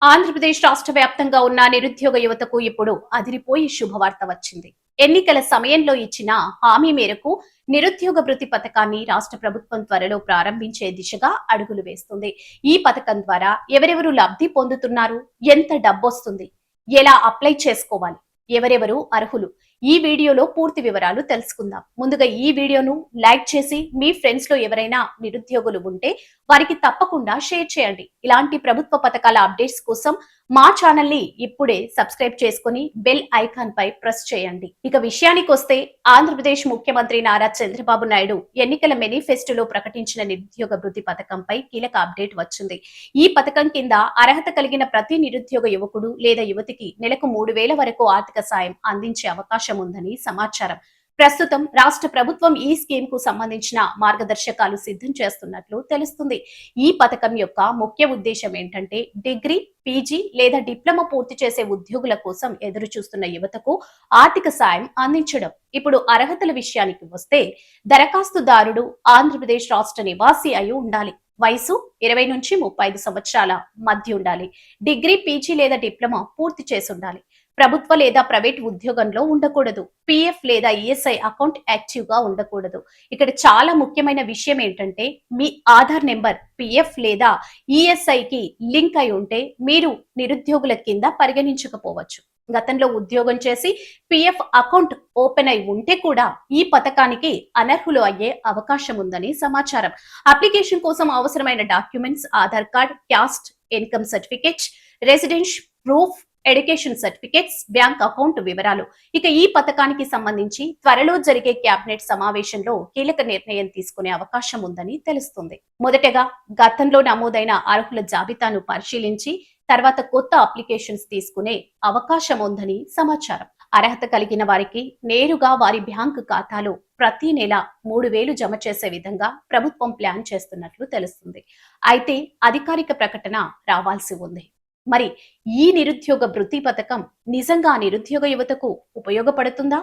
ఆంధ్రప్రదేశ్ రాష్ట్ర వ్యాప్తంగా ఉన్న నిరుద్యోగ యువతకు ఇప్పుడు అదిరిపోయి శుభవార్త వచ్చింది. ఎన్నికల సమయంలో ఇచ్చిన హామీ మేరకు నిరుద్యోగ భృతి పథకాన్ని రాష్ట్ర ప్రభుత్వం త్వరలో ప్రారంభించే దిశగా అడుగులు వేస్తుంది. ఈ పథకం ద్వారా ఎవరెవరు లబ్ధి పొందుతున్నారు, ఎంత డబ్బొస్తుంది, ఎలా అప్లై చేసుకోవాలి, ఎవరెవరు అర్హులు, ఈ వీడియోలో పూర్తి వివరాలు తెలుసుకుందాం. ముందుగా ఈ వీడియోను లైక్ చేసి మీ ఫ్రెండ్స్ లో ఎవరైనా నిరుద్యోగులు ఉంటే వారికి తప్పకుండా షేర్ చేయండి. ఇలాంటి ప్రభుత్వ పథకాల అప్డేట్స్ కోసం మా ఛానల్ ని ఇప్పుడే సబ్స్క్రైబ్ చేసుకుని బెల్ ఐకాన్ పై ప్రెస్ చేయండి. ఇక విషయానికి వస్తే ఆంధ్రప్రదేశ్ ముఖ్యమంత్రి నారా చంద్రబాబు నాయుడు ఎన్నికల మేనిఫెస్టోలో ప్రకటించిన నిరుద్యోగ భృతి పథకంపై కీలక అప్డేట్ వచ్చింది. ఈ పథకం కింద అర్హత కలిగిన ప్రతి నిరుద్యోగ యువకుడు లేదా యువతికి నెలకు 3,000 వరకు ఆర్థిక సాయం అందించే అవకాశం ఉందని సమాచారం. ప్రస్తుతం రాష్ట్ర ప్రభుత్వం ఈ స్కీమ్ కు సంబంధించిన మార్గదర్శకాలు సిద్ధం చేస్తున్నట్లు తెలుస్తుంది. ఈ పథకం యొక్క ముఖ్య ఉద్దేశం ఏంటంటే డిగ్రీ, పీజీ లేదా డిప్లొమా పూర్తి చేసే ఉద్యోగుల కోసం ఎదురు చూస్తున్న యువతకు ఆర్థిక సాయం అందించడం. ఇప్పుడు అర్హతల విషయానికి వస్తే దరఖాస్తుదారుడు ఆంధ్రప్రదేశ్ రాష్ట్ర నివాసి అయి ఉండాలి. వయసు 20 నుంచి 35 సంవత్సరాల మధ్య ఉండాలి. డిగ్రీ, పీజీ లేదా డిప్లొమా పూర్తి చేసి ఉండాలి. ప్రభుత్వ లేదా ప్రైవేట్ ఉద్యోగంలో ఉండకూడదు. పిఎఫ్ లేదా ఈఎస్ఐ అకౌంట్ యాక్టివ్ గా ఉండకూడదు. ఇక్కడ చాలా ముఖ్యమైన విషయం ఏంటంటే మీ ఆధార్ నెంబర్ పిఎఫ్ లేదా ఈఎస్ఐ కి లింక్ అయి ఉంటే మీరు నిరుద్యోగుల కింద పరిగణించకపోవచ్చు. గతంలో ఉద్యోగం చేసి పిఎఫ్ అకౌంట్ ఓపెన్ అయి ఉంటే కూడా ఈ పథకానికి అనర్హులు అయ్యే అవకాశం ఉందని సమాచారం. అప్లికేషన్ కోసం అవసరమైన documents Aadhaar card, caste income certificate, residence proof, education certificates, bank account వివరాలు. ఇక ఈ పథకానికి సంబంధించి త్వరలో జరిగే క్యాబినెట్ సమావేశంలో కీలక నిర్ణయం తీసుకునే అవకాశం ఉందని తెలుస్తుంది. మొదటగా గతంలో నమోదైన అర్హుల జాబితాను పరిశీలించి తర్వాత కొత్త అప్లికేషన్స్ తీసుకునే అవకాశం ఉందని సమాచారం. అర్హత కలిగిన వారికి నేరుగా వారి బ్యాంకు ఖాతాలో ప్రతి నెల 3,000 జమ చేసే విధంగా ప్రభుత్వం ప్లాన్ చేస్తున్నట్లు తెలుస్తుంది. అయితే అధికారిక ప్రకటన రావాల్సి ఉంది. మరి ఈ నిరుద్యోగ భృతి పథకం నిజంగా నిరుద్యోగ యువతకు ఉపయోగపడుతుందా?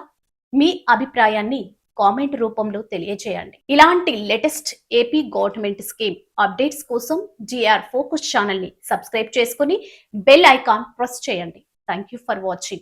మీ అభిప్రాయాన్ని కామెంట్ రూపంలో తెలియజేయండి. ఇలాంటి latest AP government scheme updates కోసం జిఆర్ ఫోకస్ ఛానల్ ని సబ్స్క్రైబ్ చేసుకుని బెల్ ఐకాన్ ప్రెస్ చేయండి. Thank you for watching.